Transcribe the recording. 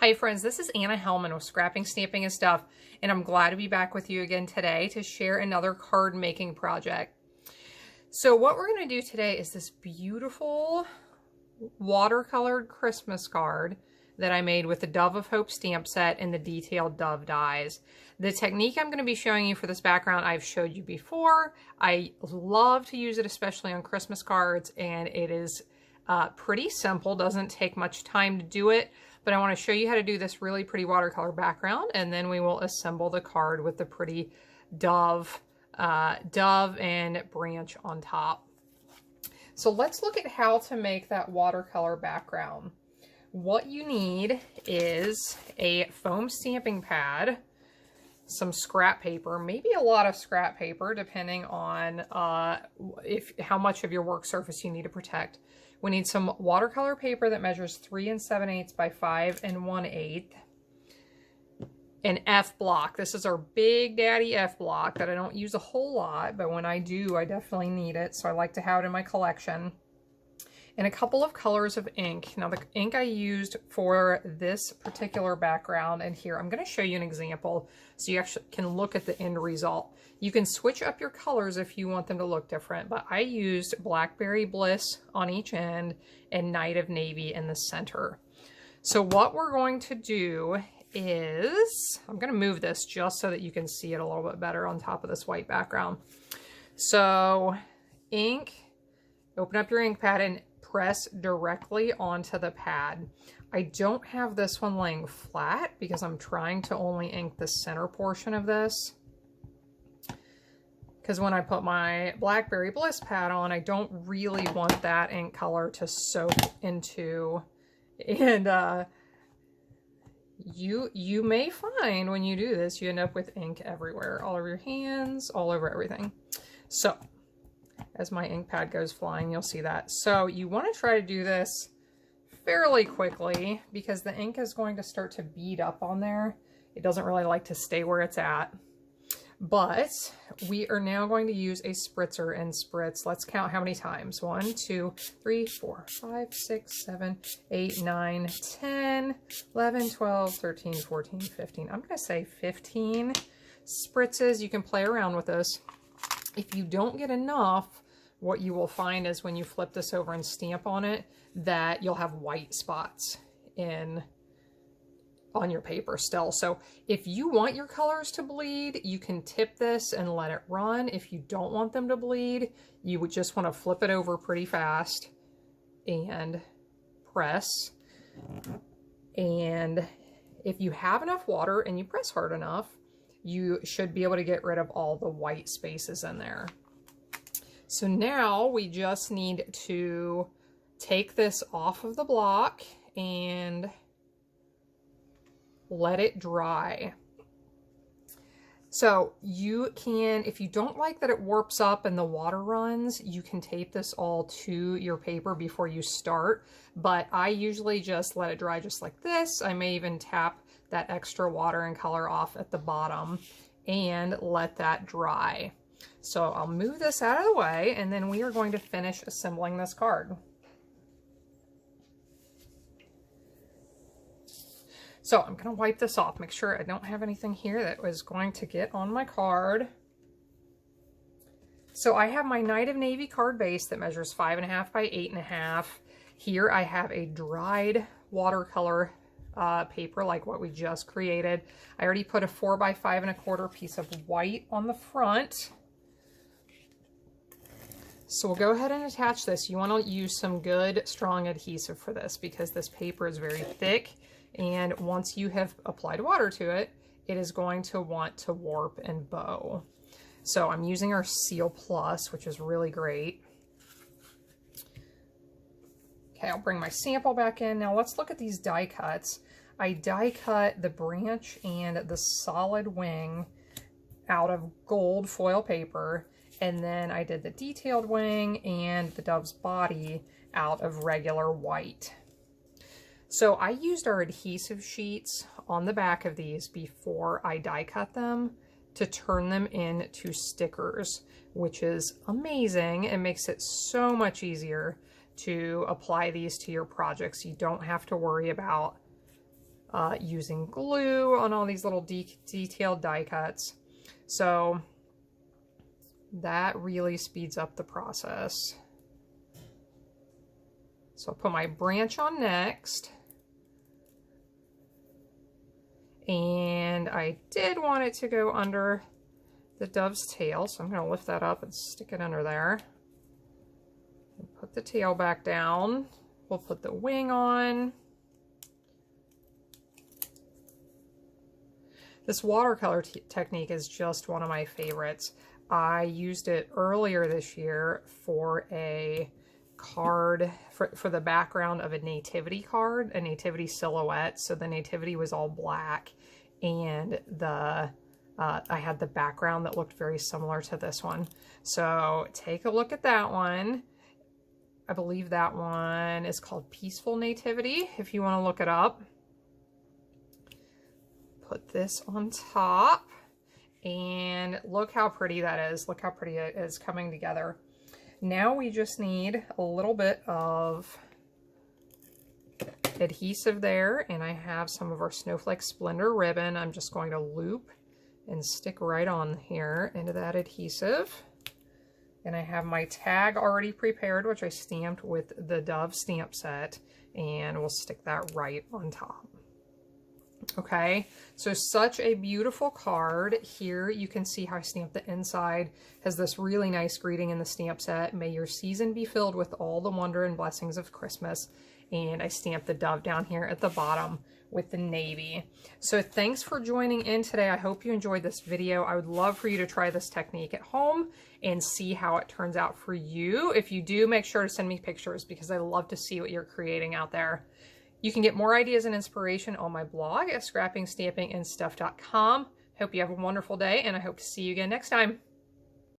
Hi friends, this is Anna Hellman with Scrapping, Stamping, and Stuff, and I'm glad to be back with you again today to share another card making project. So what we're going to do today is this beautiful watercolored Christmas card that I made with the Dove of Hope stamp set and the detailed dove dies. The technique I'm going to be showing you for this background I've showed you before. I love to use it especially on Christmas cards, and it is pretty simple, doesn't take much time to do it. But I want to show you how to do this really pretty watercolor background, and then we will assemble the card with the pretty dove and branch on top. So let's look at how to make that watercolor background. What you need is a foam stamping pad, some scrap paper, maybe a lot of scrap paper depending on how much of your work surface you need to protect. We need some watercolor paper that measures 3 7/8 by 5 1/8. An F block. This is our big daddy F block that I don't use a whole lot, but when I do, I definitely need it. So I like to have it in my collection. And a couple of colors of ink. Now the ink I used for this particular background, and here I'm going to show you an example so you actually can look at the end result. You can switch up your colors if you want them to look different, but I used Blackberry Bliss on each end and Night of Navy in the center. So what we're going to do is, I'm going to move this just so that you can see it a little bit better on top of this white background. So ink, open up your ink pad and press directly onto the pad. I don't have this one laying flat because I'm trying to only ink the center portion of this. Because when I put my Blackberry Bliss pad on, I don't really want that ink color to soak into. And you may find when you do this, you end up with ink everywhere, all over your hands, all over everything. So as my ink pad goes flying, you'll see that. So you want to try to do this fairly quickly because the ink is going to start to bead up on there. It doesn't really like to stay where it's at. But we are now going to use a spritzer and spritz. Let's count how many times. 1, 2, 3, 4, 5, 6, 7, 8, 9, 10, 11, 12, 13, 14, 15. I'm going to say 15 spritzes. You can play around with this. If you don't get enough, what you will find is when you flip this over and stamp on it, that you'll have white spots on your paper still. So if you want your colors to bleed, you can tip this and let it run. If you don't want them to bleed, you would just want to flip it over pretty fast and press. And if you have enough water and you press hard enough, you should be able to get rid of all the white spaces in there. So now we just need to take this off of the block and let it dry. So you can, if you don't like that it warps up and the water runs, you can tape this all to your paper before you start. But I usually just let it dry just like this. I may even tap that extra water and color off at the bottom and let that dry. So I'll move this out of the way, and then we are going to finish assembling this card. So I'm going to wipe this off, make sure I don't have anything here that was going to get on my card. So I have my Night of Navy card base that measures 5.5 by 8.5. Here I have a dried watercolor paper like what we just created. I already put a 4 by 5 1/4 piece of white on the front. So we'll go ahead and attach this. You want to use some good strong adhesive for this because this paper is very thick, and once you have applied water to it, it is going to want to warp and bow. So I'm using our Seal Plus, which is really great. Okay, I'll bring my sample back in. Now let's look at these die cuts. I die cut the branch and the solid wing out of gold foil paper, and then I did the detailed wing and the dove's body out of regular white. So I used our adhesive sheets on the back of these before I die cut them to turn them into stickers, which is amazing. It makes it so much easier to apply these to your projects. You don't have to worry about using glue on all these little detailed die cuts. So that really speeds up the process. So I'll put my branch on next. And I did want it to go under the dove's tail, so I'm going to lift that up and stick it under there. And put the tail back down. We'll put the wing on. This watercolor technique is just one of my favorites. I used it earlier this year for a card, for the background of a nativity card, a nativity silhouette. So the nativity was all black, and I had the background that looked very similar to this one. So take a look at that one. I believe that one is called Peaceful Nativity, if you want to look it up. Put this on top, and look how pretty that is. Look how pretty it is coming together. Now we just need a little bit of adhesive there, and I have some of our Snowflake Splendor ribbon. I'm just going to loop and stick right on here into that adhesive. And I have my tag already prepared, which I stamped with the Dove stamp set, and we'll stick that right on top. Okay, so such a beautiful card. Here you can see how I stamped the inside. Has this really nice greeting in the stamp set. May your season be filled with all the wonder and blessings of Christmas. And I stamped the dove down here at the bottom with the navy. So thanks for joining in today. I hope you enjoyed this video. I would love for you to try this technique at home and see how it turns out for you. If you do, make sure to send me pictures, because I love to see what you're creating out there. You can get more ideas and inspiration on my blog at scrappingstampingandstuff.com. Hope you have a wonderful day, and I hope to see you again next time.